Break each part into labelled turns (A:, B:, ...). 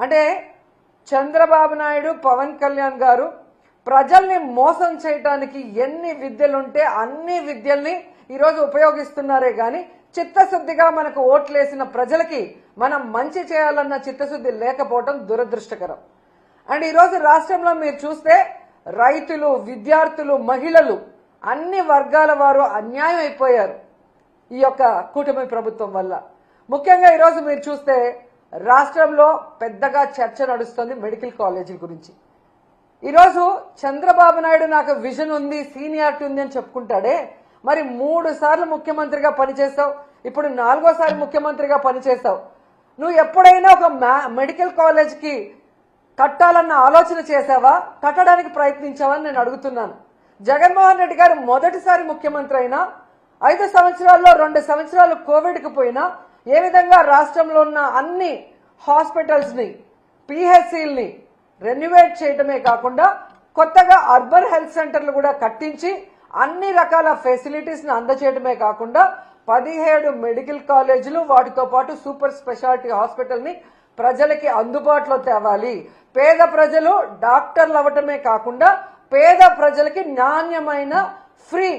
A: అంటే చంద్రబాబు నాయుడు, పవన్ కళ్యాణ్ గారు ప్రజల్ని మోసం చేయడానికి ఎన్ని విద్యలుంటే అన్ని విద్యల్ని ఈరోజు ఉపయోగిస్తున్నారే గాని చిత్తశుద్ధిగా మనకు ఓట్లేసిన ప్రజలకి మనం మంచి చేయాలన్న చిత్తశుద్ధి లేకపోవడం దురదృష్టకరం. అండ్ ఈరోజు రాష్ట్రంలో మీరు చూస్తే రైతులు, విద్యార్థులు, మహిళలు అన్ని వర్గాల వారు అన్యాయం అయిపోయారు ఈ యొక్క కూటమి ప్రభుత్వం వల్ల. ముఖ్యంగా ఈరోజు మీరు చూస్తే రాష్ట్రంలో పెద్దగా చర్చ నడుస్తుంది మెడికల్ కాలేజీల గురించి. ఈరోజు చంద్రబాబు నాయుడు నాకు విజన్ ఉంది, సీనియారిటీ ఉంది అని చెప్పుకుంటాడే, మరి 3 సార్లు ముఖ్యమంత్రిగా పనిచేస్తావు, ఇప్పుడు 4వ ముఖ్యమంత్రిగా పనిచేస్తావు. నువ్వు ఎప్పుడైనా ఒక మెడికల్ కాలేజ్కి కట్టాలన్న ఆలోచన చేసావా? కట్టడానికి ప్రయత్నించావని నేను అడుగుతున్నాను. జగన్మోహన్ రెడ్డి గారు మొదటిసారి ముఖ్యమంత్రి అయినా 5 సంవత్సరాల్లో 2 సంవత్సరాలు కోవిడ్కి పోయినా ఏ విధంగా రాష్ట్రంలో ఉన్న అన్ని హాస్పిటల్స్ ని, పిహెచ్సిల్ని రెన్యువేట్ చేయడమే కాకుండా కొత్తగా అర్బన్ హెల్త్ సెంటర్లు కూడా కట్టించి అన్ని రకాల ఫెసిలిటీస్ ని అందజేయడమే కాకుండా 17 మెడికల్ కాలేజీలు, వాటితో పాటు సూపర్ స్పెషాలిటీ హాస్పిటల్ ని ప్రజలకి అందుబాటులో తేవాలి. పేద ప్రజలు డాక్టర్లు అవ్వటమే కాకుండా పేద ప్రజలకి నాణ్యమైన ఫ్రీ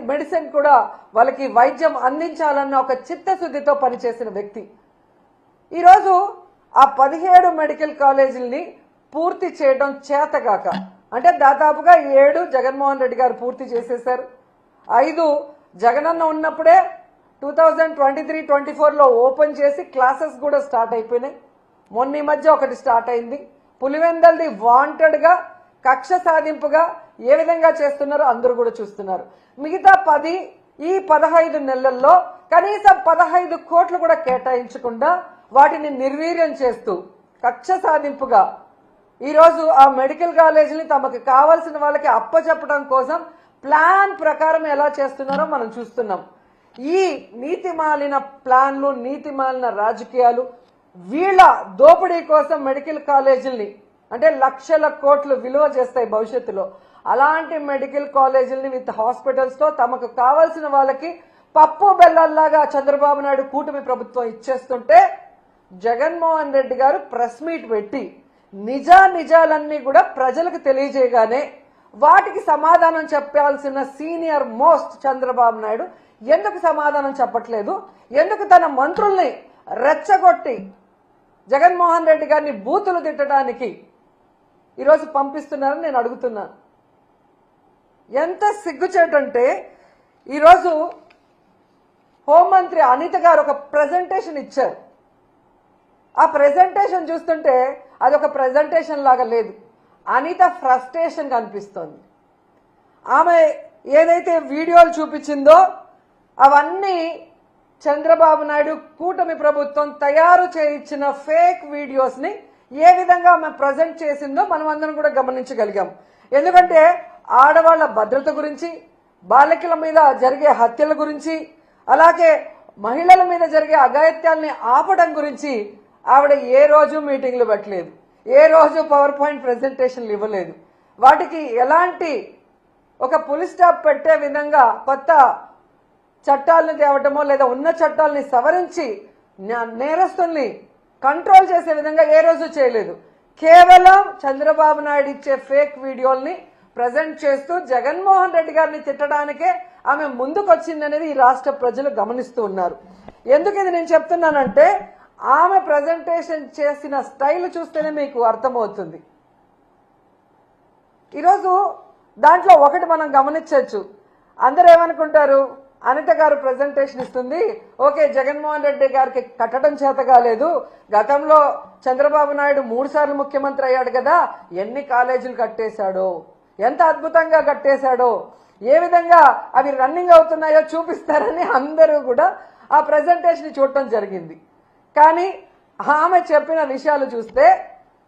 A: మెడిసిన్ కూడా వాళ్ళకి వైద్యం అందించాలన్న ఒక చిత్తశుద్ధితో పనిచేసిన వ్యక్తి. ఈరోజు ఆ 17 మెడికల్ కాలేజీలని పూర్తి చేయడం చేతగాక, అంటే దాదాపుగా 7 జగన్మోహన్ రెడ్డి గారు పూర్తి చేసేశారు. 5 జగనన్న ఉన్నప్పుడే 2023-24లో ఓపెన్ చేసి క్లాసెస్ కూడా స్టార్ట్ అయిపోయినాయి. మొన్న ఈ మధ్య ఒకటి స్టార్ట్ అయింది. పులివెందల్ది వాంటెడ్ గా కక్ష సాధింపుగా ఏ విధంగా చేస్తున్నారో అందరూ కూడా చూస్తున్నారు. మిగతా 10 ఈ 15 నెలల్లో కనీసం 15 కోట్లు కూడా కేటాయించకుండా వాటిని నిర్వీర్యం చేస్తూ కక్ష సాధింపుగా ఈరోజు ఆ మెడికల్ కాలేజీని తమకు కావాల్సిన వాళ్ళకి అప్పచెప్పడం కోసం ప్లాన్ ప్రకారం ఎలా చేస్తున్నారో మనం చూస్తున్నాం. ఈ నీతిమాలిన ప్లాన్లు, నీతిమాలిన రాజకీయాలు, వీళ్ళ దోపిడీ కోసం మెడికల్ కాలేజీల్ని అంటే లక్షల కోట్లు విలువ చేస్తాయి భవిష్యత్తులో. అలాంటి మెడికల్ కాలేజీల్ని విత్ హాస్పిటల్స్ తో తమకు కావాల్సిన వాళ్ళకి పప్పు బెల్లల్లాగా చంద్రబాబు నాయుడు కూటమి ప్రభుత్వం ఇచ్చేస్తుంటే జగన్మోహన్ రెడ్డి గారు ప్రెస్ మీట్ పెట్టి నిజాలన్నీ కూడా ప్రజలకు తెలియజేయగానే వాటికి సమాధానం చెప్పాల్సిన సీనియర్ మోస్ట్ చంద్రబాబు నాయుడు ఎందుకు సమాధానం చెప్పట్లేదు? ఎందుకు తన మంత్రుల్ని రెచ్చగొట్టి జగన్మోహన్ రెడ్డి గారిని బూతులు తిట్టడానికి ఈరోజు పంపిస్తున్నారని నేను అడుగుతున్నాను. ఎంత సిగ్గుచేటంటే ఈరోజు హోంమంత్రి అనిత గారు ఒక ప్రెజెంటేషన్ ఇచ్చారు. ఆ ప్రెజెంటేషన్ చూస్తుంటే అది ఒక ప్రెజెంటేషన్ లాగా లేదు, అనిత ఫ్రస్ట్రేషన్ కనిపిస్తోంది. ఆమె ఏదైతే వీడియోలు చూపించిందో అవన్నీ చంద్రబాబు నాయుడు కూటమి ప్రభుత్వం తయారు చేయించిన ఫేక్ వీడియోస్ ని ఏ విధంగా ఆమె ప్రజెంట్ చేసిందో మనం అందరం కూడా గమనించగలిగాం. ఎందుకంటే ఆడవాళ్ల భద్రత గురించి, బాలికల మీద జరిగే హత్యల గురించి, అలాగే మహిళల మీద జరిగే అఘాయిత్యాల్ని ఆపడం గురించి ఆవిడ ఏ రోజు మీటింగ్లు పెట్టలేదు, ఏ రోజు పవర్ పాయింట్ ప్రెజెంటేషన్లు ఇవ్వలేదు. వాటికి ఎలాంటి ఒక పులి స్టాప్ పెట్టే విధంగా కొత్త చట్టాలను తేవటమో లేదా ఉన్న చట్టాలని సవరించి నేరస్తుల్ని కంట్రోల్ చేసే విధంగా ఏ రోజు చేయలేదు. కేవలం చంద్రబాబు నాయుడు ఇచ్చే ఫేక్ వీడియోల్ని ప్రజెంట్ చేస్తూ జగన్మోహన్ రెడ్డి గారిని తిట్టడానికే ఆమె ముందుకొచ్చిందనేది ఈ రాష్ట్ర ప్రజలు గమనిస్తూ ఉన్నారు. ఎందుకు ఇది నేను చెప్తున్నానంటే ఆమె ప్రజెంటేషన్ చేసిన స్టైల్ చూస్తేనే మీకు అర్థమవుతుంది. ఈరోజు దాంట్లో ఒకటి మనం గమనించవచ్చు. అందరూ ఏమనుకుంటారు, అనిత గారు ప్రెజెంటేషన్ ఇస్తుంది, ఓకే జగన్మోహన్ రెడ్డి గారికి కట్టడం చేత కాలేదు, గతంలో చంద్రబాబు నాయుడు 3 సార్లు ముఖ్యమంత్రి అయ్యాడు కదా, ఎన్ని కాలేజీలు కట్టేశాడో, ఎంత అద్భుతంగా కట్టేశాడో, ఏ విధంగా అవి రన్నింగ్ అవుతున్నాయో చూపిస్తారని అందరూ కూడా ఆ ప్రెజెంటేషన్ చూడటం జరిగింది. కానీ ఆమె చెప్పిన విషయాలు చూస్తే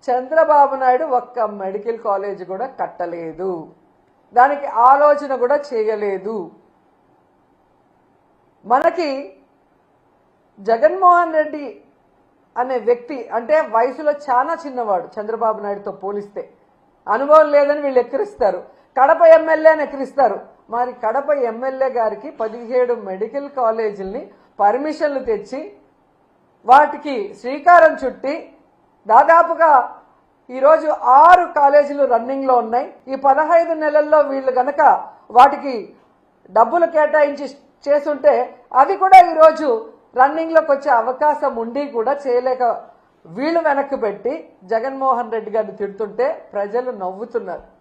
A: చంద్రబాబు నాయుడు ఒక్క మెడికల్ కాలేజ్ కూడా కట్టలేదు, దానికి ఆలోచన కూడా చేయలేదు. మనకి జగన్మోహన్ రెడ్డి అనే వ్యక్తి అంటే వయసులో చాలా చిన్నవాడు చంద్రబాబు నాయుడుతో పోలిస్తే, అనుభవం లేదని వీళ్ళు ఎక్కిరిస్తారు. కడప ఎమ్మెల్యేని ఎక్కిరిస్తారు. మరి కడప ఎమ్మెల్యే గారికి 17 మెడికల్ కాలేజీల్ని పర్మిషన్లు తెచ్చి వాటికి శ్రీకారం చుట్టి దాదాపుగా ఈరోజు 6 కాలేజీలు రన్నింగ్లో ఉన్నాయి. ఈ 15 నెలల్లో వీళ్ళు గనక వాటికి డబ్బులు కేటాయించి చేసుంటే అవి కూడా ఈరోజు రన్నింగ్లోకి వచ్చే అవకాశం ఉండి కూడా చేయలేక వీళ్ళు వెనక్కి పెట్టి జగన్మోహన్ రెడ్డి గారిని తిడుతుంటే ప్రజలు నవ్వుతున్నారు.